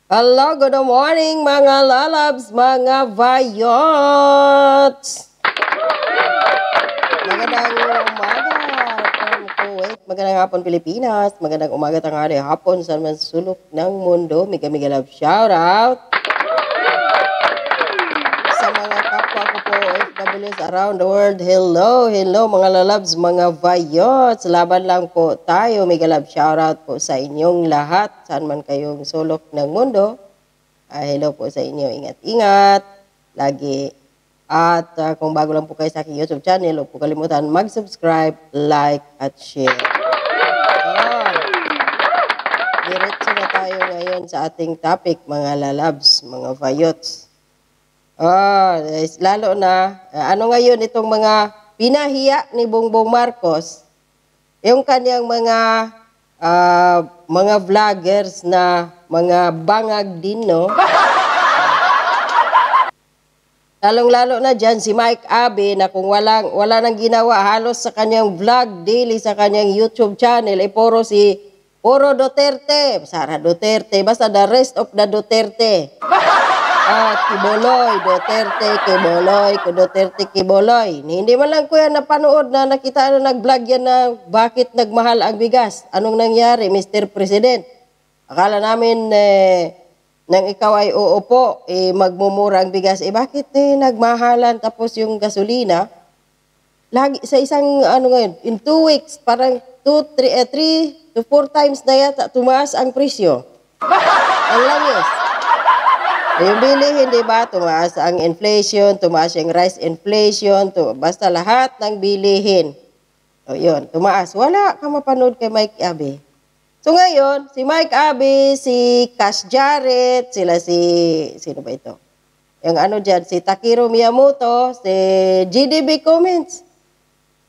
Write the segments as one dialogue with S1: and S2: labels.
S1: Hello, good morning mga lalabs, mga vayots! Magandang umaga from Kuwait, magandang hapon Pilipinas, magandang umaga tanghali hapon sa man sulok ng mundo. Mega love shoutout sa mga kapwa ko po OFWs around the world. Hello, hello mga lalabs, mga vayots. Laban lang po tayo. Mega love shoutout po sa inyong lahat, saan man kayong sulok ng mundo. Hello po sa inyo. Ingat-ingat lagi. At kung bago lang po kayo sa aking YouTube channel, huwag po kalimutan mag-subscribe, like, at share. Diretso na tayo ngayon sa ating topic, mga lalabs, mga vayots. Lalo na, ano ngayon itong mga pinahiya ni Bongbong Marcos, yung kanyang mga vloggers na mga bangag din, no? Lalong-lalo na dyan si Mike Abe na kung wala nang ginawa halos sa kanyang vlog daily sa kanyang YouTube channel ay puro Duterte, Sara Duterte, basta the rest of the Duterte. Kiboloy, Duterte, Kiboloy. Hindi man lang ko yan napanood na nakita na nag-vlog yan na bakit nagmahal ang bigas. Anong nangyari, Mr. President? Akala namin nang ikaw ay uupo, magmumura ang bigas. Bakit nagmahalan tapos yung gasolina? Lagi, sa isang, ngayon, in 2 weeks, parang 3 to 4 times na yata tumaas ang presyo. Ang langis. Yung bilihin, di ba? Tumaas ang inflation, tumaas yung rice inflation, basta lahat ng bilihin. O yun, tumaas. Wala ka mapanood kay Mike Abe. So ngayon, si Mike Abe, si Cash Jarrett, sino ba ito? Yung dyan, si Takeru Miyamoto, si GDB Comments.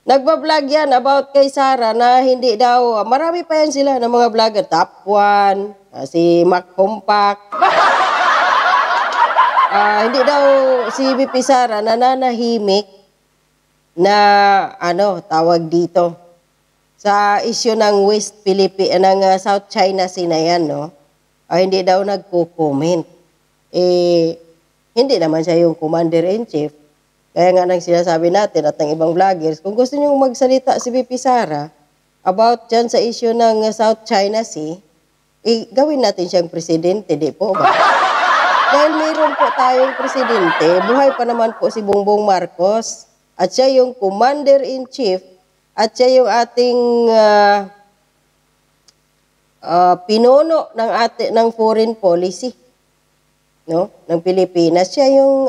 S1: Nagbablog yan about kay Sara na hindi daw, marami pa yan sila ng mga vlogger. Top 1, si Mac Compact. Hindi daw si VP Sara nananahimik na tawag dito sa issue ng West Philippines, ng South China Sea na yan, no? Hindi daw nagko-comment. Hindi naman siya yung commander-in-chief. Kaya nga nang sinasabi natin at ng ibang vloggers, kung gusto nyo magsalita si VP Sara about dyan sa issue ng South China Sea, gawin natin siyang presidente, di po ba? Dahil mayroon po tayong presidente, buhay pa naman po si Bongbong Marcos, at siya yung commander-in-chief, at siya yung ating pinuno ng foreign policy, no? Ng Pilipinas. Siya yung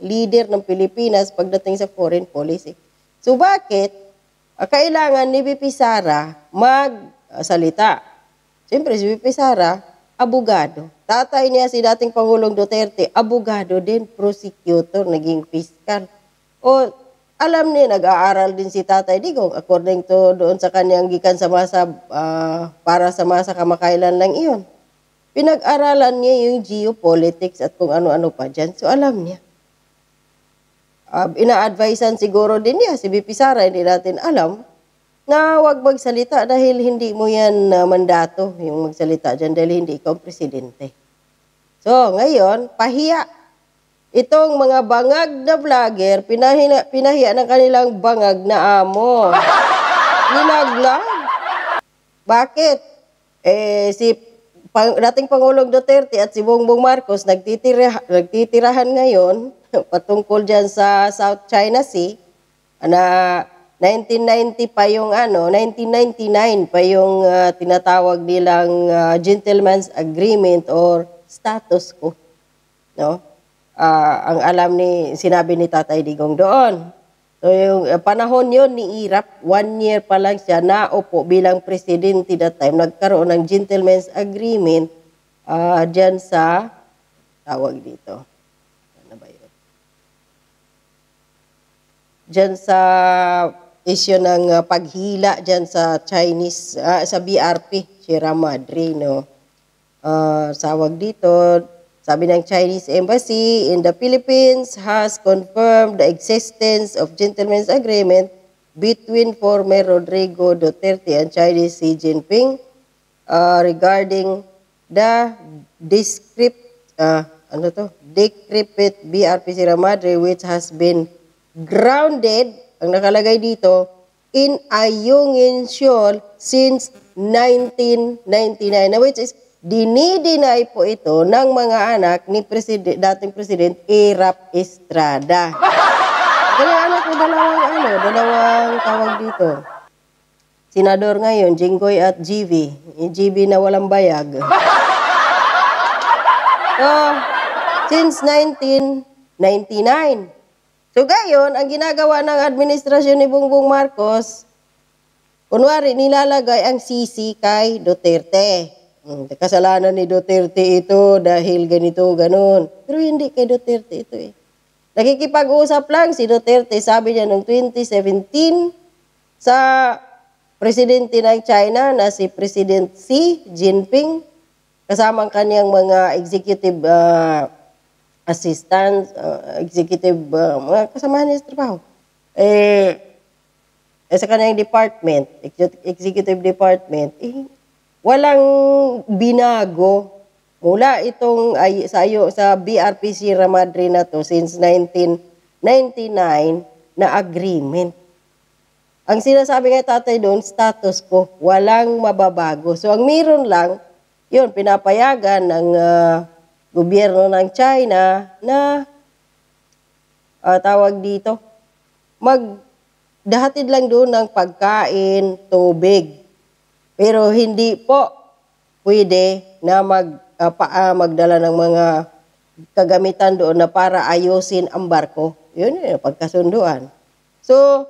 S1: leader ng Pilipinas pagdating sa foreign policy. So bakit kailangan ni VP Sara magsalita? Siyempre si VP Sara, abogado. Tatay niya si dating Pangulong Duterte, abogado din, prosecutor, naging fiscal. Alam niya, nag-aaral din si Tatay Digong according to doon sa kanyang gikan sa masa, para sa masa kamakailan lang iyon. Pinag-aralan niya yung geopolitics at kung ano-ano pa dyan. So alam niya. Ina-advisean siguro din niya si VP Sara, hindi natin alam, na huwag magsalita dahil hindi mo yan mandato, yung magsalita dyan dahil hindi ikaw presidente. So ngayon, pahiya. Itong mga bangag na vlogger, pinahiya ng kanilang bangag na amo. Nilaglag. Bakit? Si dating Pangulong Duterte at si Bongbong Marcos nagtitirahan ngayon patungkol dyan sa South China Sea na 1990 pa yung 1999 pa yung tinatawag nilang gentleman's agreement or status quo. No? Ang sinabi ni Tatay Digong doon. So yung panahon yon ni Irap, 1 year pa lang siya naupo bilang presidente that time, nagkaroon ng gentleman's agreement dyan sa, tawag dito, ano ba yun? Dyan sa issue ng paghila dyan sa Chinese, sa BRP, Sierra Madre, no? Tawag dito, sabi ng Chinese Embassy in the Philippines has confirmed the existence of gentleman's agreement between former Rodrigo Duterte and Chinese Xi Jinping regarding the decrepit BRP Sierra Madre which has been grounded, ang nakalagay dito, in Ayungin Shoal since 1999, na which is dinideny po ito ng mga anak ni dating President Irap Estrada. Kaya anak ko dalawang tawag dito. Senador ngayon, Jinggoy at GB. Yung GB na walang bayag. So, since 1999. So gayon, ang ginagawa ng administrasyon ni Bongbong Marcos, kunwari nilalagay ang sisi kay Duterte. Kasalanan ni Duterte ito dahil ganito, ganun. Pero hindi kay Duterte ito eh. Nakikipag-usap lang si Duterte, sabi niya noong 2017 sa presidente ng China na si President Xi Jinping, kasama ang kanyang mga executive assistants, mga kasamahan niya sa trabaho. Sa kanyang department, executive department, walang binago mula itong sa BRP Sierra Madre na to since 1999 na agreement. Ang sinasabi nga tatay doon, status quo, walang mababago. So ang meron lang, yun, pinapayagan ng gobyerno ng China na tawag dito, magdahatid lang doon ng pagkain, tubig. Pero hindi po pwede na magdala ng mga kagamitan doon na para ayusin ang barko. Yun yung pagkasunduan. So,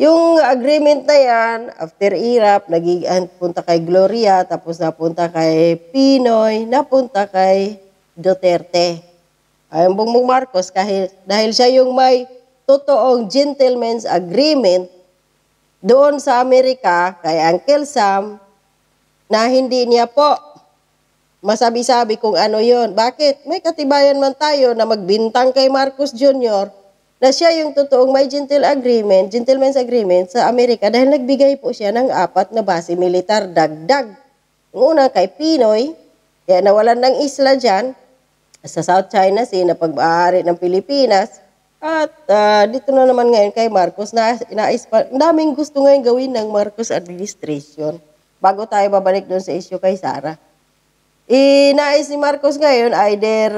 S1: yung agreement na yan, after Irap, punta kay Gloria, tapos napunta kay Pinoy, napunta kay Duterte. Ang Bongbong Marcos, dahil siya yung may totoong gentleman's agreement doon sa Amerika, kay Uncle Sam, na hindi niya po masabi-sabi kung ano yon. Bakit? May katibayan man tayo na magbintang kay Marcos Jr., na siya yung totoong may gentleman's agreement sa Amerika dahil nagbigay po siya ng 4 na base militar dagdag. Yung una kay Pinoy, kaya nawalan ng isla dyan, sa South China Sea na pag-aari ng Pilipinas, at dito na naman ngayon kay Marcos, ang daming gusto ngayon gawin ng Marcos administration. Bago tayo babalik doon sa issue kay Sara. Nais ni Marcos ngayon, either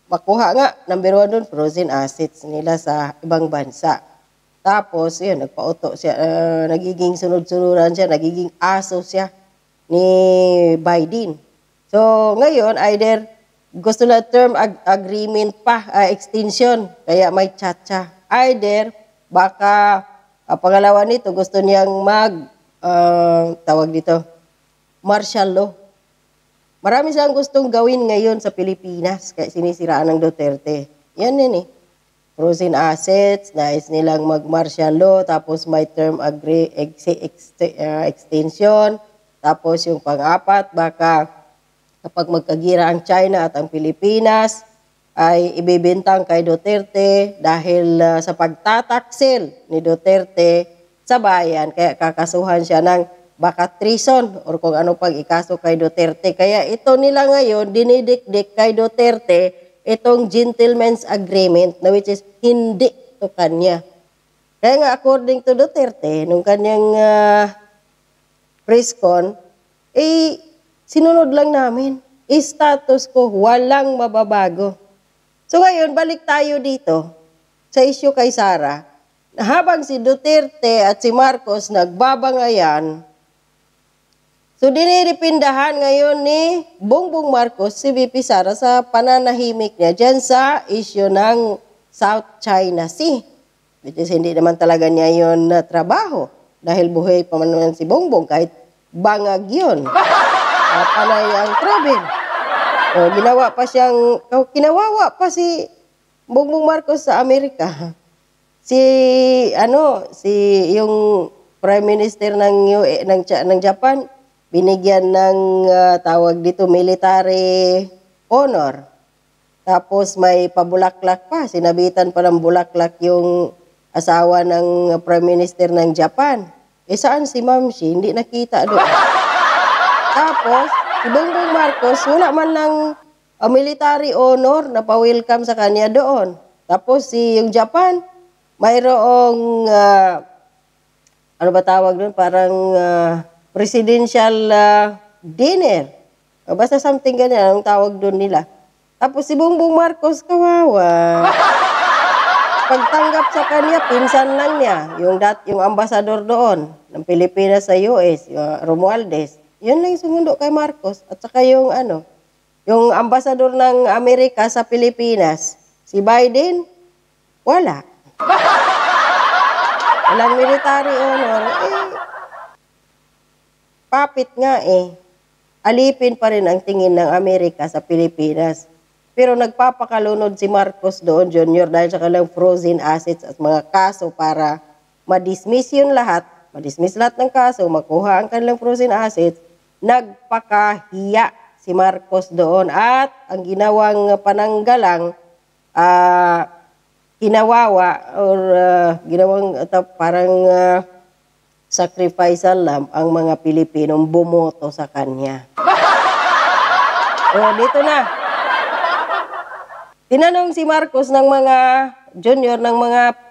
S1: makuha nga, number 1 doon, frozen assets nila sa ibang bansa. Tapos, yun, nagpauto siya, nagiging sunod-sunuran siya, nagiging aso siya ni Biden. So, ngayon, either gusto na term agreement pa, extension, kaya may tsa-tsa. Either, baka, pangalawa nito, gusto niyang tawag dito, martial law. Marami silang gustong gawin ngayon sa Pilipinas kaya sinisiraan ng Duterte. Yan eh. Frozen assets, nais nilang mag-martial law, tapos may term extension, tapos yung pang-4, baka kapag magkagira ang China at ang Pilipinas, ay ibibintang kay Duterte dahil sa pagtataksil ni Duterte sa bayan, kaya kakasuhan siya ng baka treason or kung ano pang ikaso kay Duterte. Kaya ito nila ngayon, dinidikdik kay Duterte itong gentleman's agreement na which is hindi to kanya. Kaya nga according to Duterte, nung kanyang press con, sinunod lang namin. Status quo, walang mababago. So ngayon, balik tayo dito sa issue kay Sara. Habang si Duterte at si Marcos nagbabangayan, so, diniripindahan ngayon ni Bongbong Marcos si VP Sara sa pananahimik niya dyan sa issue ng South China Sea. Which is hindi naman talaga niya yun na trabaho dahil buhay pa man si Bongbong kahit bangag yun. Panay ang travel. Kinawawa pa si Bongbong Marcos sa Amerika. Yung Prime Minister ng Japan, binigyan ng tawag dito military honor. Tapos may pabulaklak pa, sinabitan pa ng bulaklak yung asawa ng Prime Minister ng Japan. Saan si Mamsi? Hindi nakita doon. Tapos, si Bongbong Marcos, wala man lang military honor na pa-welcome sa kanya doon. Tapos yung Japan, mayroong, ano ba tawag doon? Parang presidential dinner. Basta something ganyan ang tawag doon nila. Tapos si Bongbong Marcos, kawawa. Pagtanggap sa kanya, pinsan lang niya, yung ambasador doon ng Pilipinas sa US, yung Romualdez. Yun lang yung sumundo kay Marcos. At saka yung yung ambasador ng Amerika sa Pilipinas, si Biden, wala. Walang military honor. Papit nga alipin pa rin ang tingin ng Amerika sa Pilipinas. Pero nagpapakalunod si Marcos doon, Junior, dahil sa kanilang frozen assets at mga kaso para madismiss yun lahat, madismiss lahat ng kaso, makuha ang kanilang frozen assets, nagpakahiya si Marcos doon at ang ginawang pananggalang, hinawawa or ginawang parang sacrificial lamb ang mga Pilipinong bumoto sa kanya. O, dito na. Tinanong si Marcos ng mga Junior, ng mga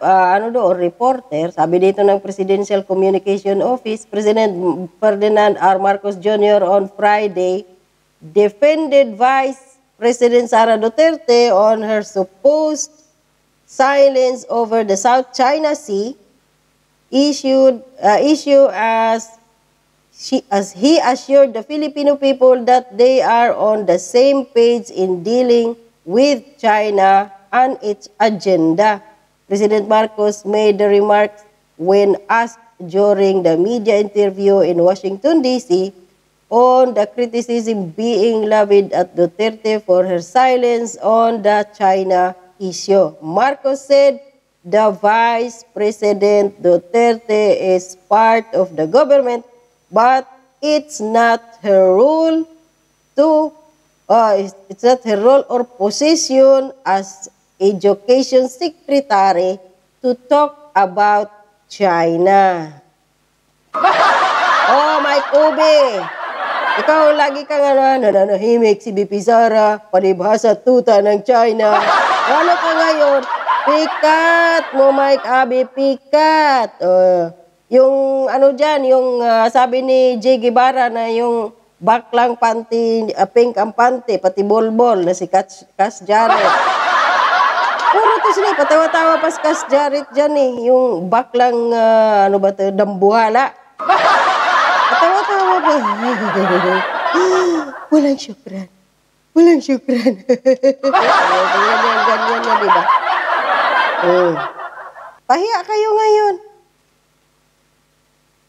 S1: reporter, sabi dito ng Presidential Communication Office, President Ferdinand R. Marcos Jr. on Friday defended Vice President Sara Duterte on her supposed silence over the South China Sea issue as he assured the Filipino people that they are on the same page in dealing with China and its agenda. President Marcos made the remarks when asked during the media interview in Washington, D.C. on the criticism being levied at Duterte for her silence on the China issue. Marcos said the Vice President Duterte is part of the government, but it's not her role it's not her role or position as Education Secretary to talk about China. Oh, Mike Ube! Ikaw lagi kang nananahimik si BP Sara, palibhasa tuta ng China. Ano ka ngayon? Pikat mo, Mike Abe, pikat. Yung yung sabi ni Jay Guevara na yung baklang panty, pink ang panty, pati bolbol na si Cass Jarrett. Puro to sila, patawa-tawa pa si Cass Jarrett dyan yung baklang, dambuhala. Patawa-tawa pa. Walang syukran. Walang syukran. Ganyan na, diba? Pahiya kayo ngayon.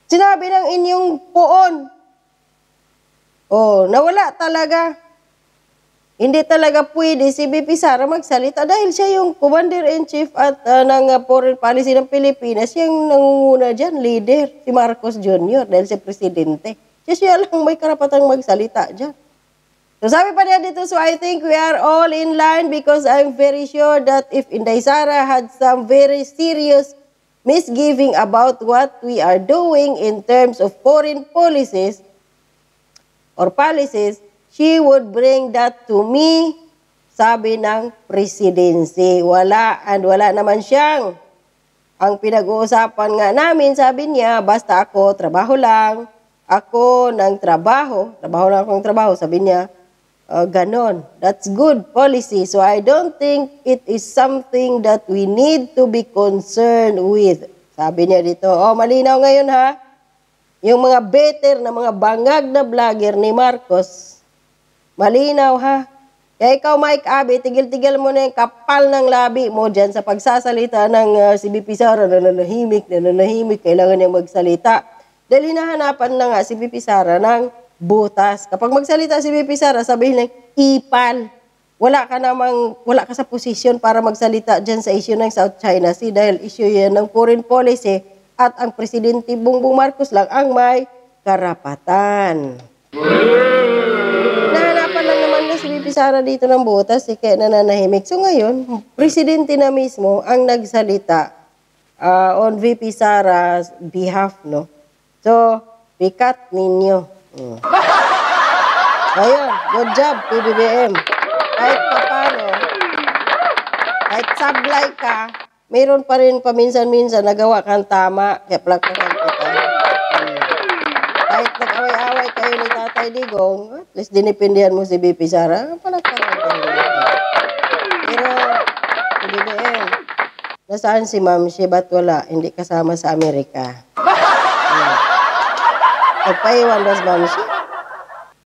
S1: Sinabi ng inyong poon, nawala talaga. Hindi talaga pwede si BP Sara magsalita dahil siya yung Commander-in-Chief at ng Foreign Policy ng Pilipinas. Siya yung nangunguna dyan, leader, si Marcos Jr. dahil siya presidente. Siya lang may karapatang magsalita dyan. So sabi pa niya dito, so I think we are all in line because I'm very sure that if Inday Sara had some very serious misgiving about what we are doing in terms of foreign policies, she would bring that to me, sabi ng presidency. Wala naman siyang. Ang pinag-uusapan nga namin, sabi niya, basta ako, trabaho lang. Ako ng trabaho lang akong trabaho, sabi niya, ganon. That's good policy. So I don't think it is something that we need to be concerned with. Sabi niya dito, malinaw ngayon ha. Yung mga better na mga bangag na vlogger ni Marcos, malinaw ha. Kaya ikaw, Mike Abe, tigil-tigil mo na yung kapal ng labi mo dyan sa pagsasalita ng si BP Sara, nananahimik, kailangan niyang magsalita. Dahil hinahanapan na nga si BP Sara ng butas. Kapag magsalita si BP Sara, sabihin lang, ipal. Wala ka sa posisyon para magsalita dyan sa issue ng South China Sea dahil issue yan ng foreign policy. At ang Presidente Bongbong Marcos lang ang may karapatan. Nahanapan lang naman na si BP Sara dito ng butas, kaya nananahimik. So ngayon, Presidente na mismo ang nagsalita on VP Sara's behalf, no? So, pikat ninyo. Ayun, good job, PBBM. Kahit paano, kahit sablay ka, meron pa rin paminsan-minsan nagawa kang tama, kaya plakahan kita. Kahit nag-away-away kayo ni Tatay Digong, at least dinipindihan mo si BP Sara, palakpakan ka rin natin. Pero, PBBM, nasaan si Ma'am Shi? Ba't wala? Hindi kasama sa Amerika. Nagpaiwan ba si Ma'am Shi?